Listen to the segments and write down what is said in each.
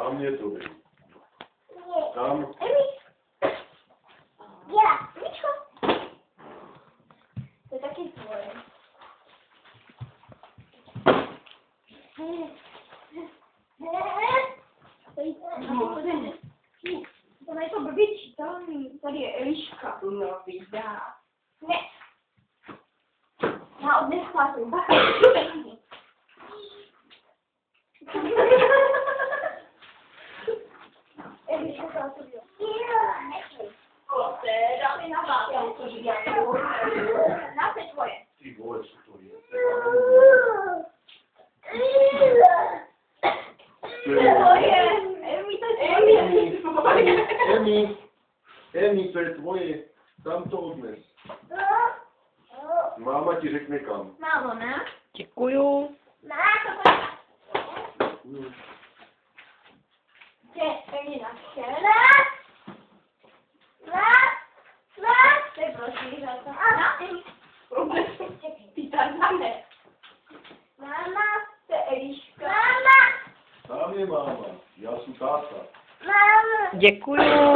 Tam je to vy. Tam. Já, Mičko. To je taky tvoje. To je to blbě čítelný. Tady je Eliška. No, vydá. Ne. Já odnesla jsem. Eliška to asi dá mi na vás. Na se tvoje. Ty vole, co to je? Emi, to je tvoje. Tam to odnes. Máma ti řekne kam. Mámo, ne? Děkuju. Děkuju. Emina, to je prosím, že to. Ty tam dáme. Máma, to je Eliška. Máma. Tam je máma. Já jsem táta. Máma. Děkuju.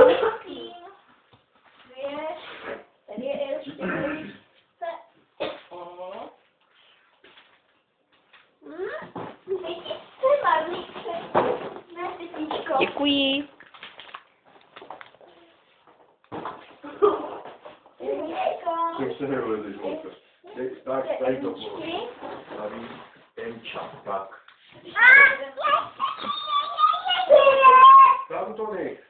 Tady je Eliška. Děkuji. Jsem se nevlezeš, holka. Tak, tady to bylo. Tady Emča, tak. Tam to nech.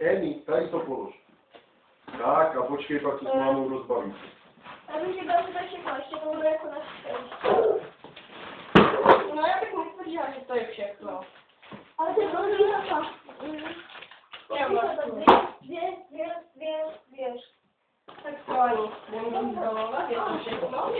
Emi, tady to polož. Tak a počkej, pak to s mámou rozbavíte. Já bych říkala, že to všechno, ještě to bude jako na No já bych netvrdila, že to je všechno. ale to je velký zapach. Já vlastně. Věř. Tak to ani nemůžu zbalovat, je to všechno.